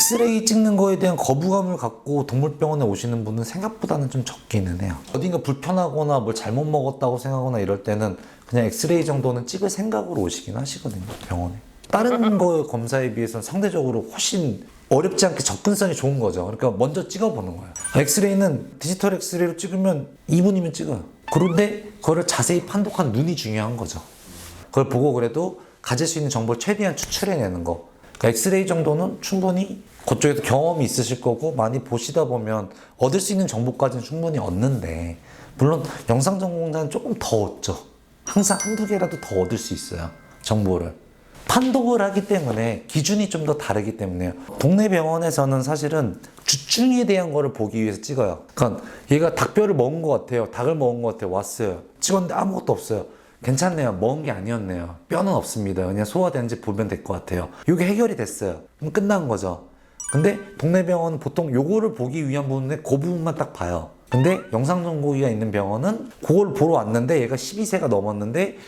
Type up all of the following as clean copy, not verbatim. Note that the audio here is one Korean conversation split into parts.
엑스레이 찍는 거에 대한 거부감을 갖고 동물병원에 오시는 분은 생각보다는 좀 적기는 해요. 어딘가 불편하거나 뭘 잘못 먹었다고 생각하거나 이럴 때는 그냥 엑스레이 정도는 찍을 생각으로 오시긴 하시거든요, 병원에. 다른 거 검사에 비해서는 상대적으로 훨씬 어렵지 않게 접근성이 좋은 거죠. 그러니까 먼저 찍어보는 거예요. 엑스레이는 디지털 엑스레이로 찍으면 2분이면 찍어요. 그런데 그거를 자세히 판독한 눈이 중요한 거죠. 그걸 보고 그래도 가질 수 있는 정보를 최대한 추출해내는 거. 그러니까 엑스레이 정도는 충분히 그쪽에도 경험이 있으실 거고 많이 보시다 보면 얻을 수 있는 정보까지는 충분히 얻는데, 물론 영상 전공자는 조금 더 얻죠. 항상 한두 개라도 더 얻을 수 있어요, 정보를. 판독을 하기 때문에 기준이 좀 더 다르기 때문에요. 동네 병원에서는 사실은 주중에 대한 거를 보기 위해서 찍어요. 그러니까 얘가 닭뼈를 먹은 것 같아요. 닭을 먹은 것 같아요. 왔어요. 찍었는데 아무것도 없어요. 괜찮네요. 먹은 게 아니었네요. 뼈는 없습니다. 그냥 소화되는지 보면 될 것 같아요. 이게 해결이 됐어요. 그럼 끝난 거죠. 근데 동네 병원은 보통 요거를 보기 위한 부분에 그 부분만 딱 봐요. 근데 영상정보기가 있는 병원은 그걸 보러 왔는데 얘가 12세가 넘었는데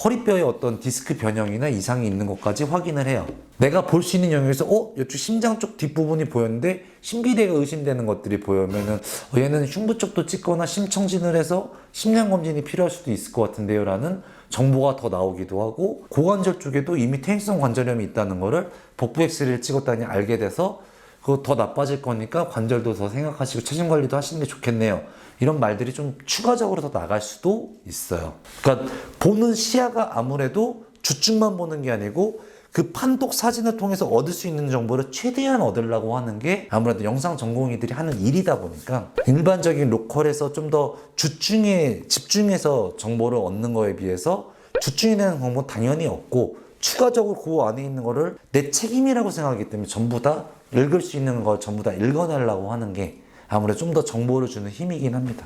허리뼈에 어떤 디스크 변형이나 이상이 있는 것까지 확인을 해요. 내가 볼 수 있는 영역에서 이쪽 심장 쪽 뒷부분이 보였는데 신비대가 의심되는 것들이 보이면은 얘는 흉부 쪽도 찍거나 심청진을 해서 심장 검진이 필요할 수도 있을 것 같은데요 라는 정보가 더 나오기도 하고, 고관절 쪽에도 이미 퇴행성 관절염이 있다는 거를 복부 엑스레이를 찍었다니 알게 돼서 그거 더 나빠질 거니까 관절도 더 생각하시고 체중 관리도 하시는 게 좋겠네요. 이런 말들이 좀 추가적으로 더 나갈 수도 있어요. 그러니까 보는 시야가 아무래도 주중만 보는 게 아니고 그 판독 사진을 통해서 얻을 수 있는 정보를 최대한 얻으려고 하는 게 아무래도 영상 전공의들이 하는 일이다 보니까, 일반적인 로컬에서 좀 더 주중에 집중해서 정보를 얻는 거에 비해서 주중에 대한 정보는 당연히 없고, 추가적으로 그 안에 있는 거를 내 책임이라고 생각하기 때문에 전부 다 읽을 수 있는 걸 전부 다 읽어내려고 하는 게 아무래도 좀 더 정보를 주는 힘이긴 합니다.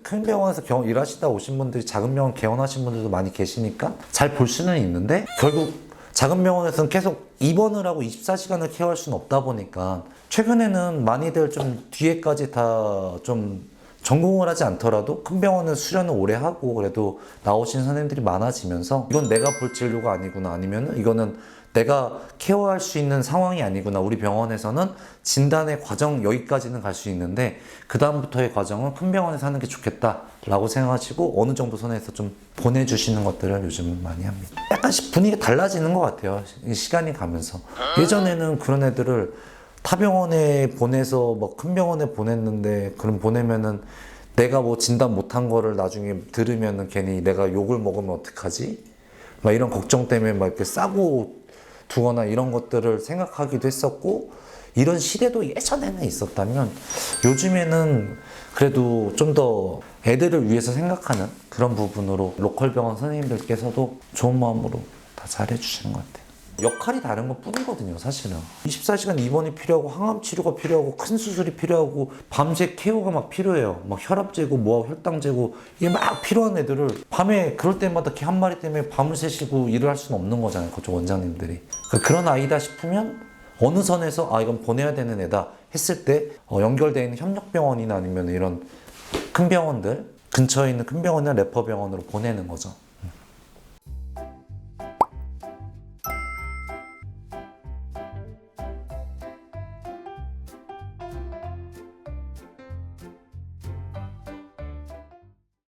큰 병원에서 일하시다 오신 분들이 작은 병원 개원하신 분들도 많이 계시니까 잘 볼 수는 있는데, 결국 작은 병원에서는 계속 입원을 하고 24시간을 케어할 수는 없다 보니까 최근에는 많이들 좀 뒤에까지 다 좀 전공을 하지 않더라도 큰 병원은 수련을 오래 하고 그래도 나오신 선생님들이 많아지면서 이건 내가 볼 진료가 아니구나, 아니면 이거는 내가 케어할 수 있는 상황이 아니구나, 우리 병원에서는 진단의 과정 여기까지는 갈 수 있는데 그 다음부터의 과정은 큰 병원에서 하는 게 좋겠다 라고 생각하시고 어느 정도 선에서 좀 보내주시는 것들을 요즘 많이 합니다. 약간씩 분위기가 달라지는 것 같아요, 시간이 가면서. 예전에는 그런 애들을 타 병원에 보내서 뭐 큰 병원에 보냈는데, 그럼 보내면은 내가 뭐 진단 못한 거를 나중에 들으면은 괜히 내가 욕을 먹으면 어떡하지? 막 이런 걱정 때문에 막 이렇게 싸고 두거나 이런 것들을 생각하기도 했었고, 이런 시대도 예전에는 있었다면 요즘에는 그래도 좀 더 애들을 위해서 생각하는 그런 부분으로 로컬 병원 선생님들께서도 좋은 마음으로 다 잘해주시는 것 같아요. 역할이 다른 것 뿐이거든요, 사실은. 24시간 입원이 필요하고 항암 치료가 필요하고 큰 수술이 필요하고 밤새 케어가 막 필요해요. 막 혈압 재고 뭐하고 혈당 재고 이게 막 필요한 애들을 밤에 그럴 때마다 개 한 마리 때문에 밤을 새시고 일을 할 수는 없는 거잖아요, 그쪽 원장님들이. 그러니까 그런 아이다 싶으면 어느 선에서 이건 보내야 되는 애다 했을 때 연결되어 있는 협력병원이나 아니면 이런 큰 병원들, 근처에 있는 큰 병원이나 레퍼 병원으로 보내는 거죠.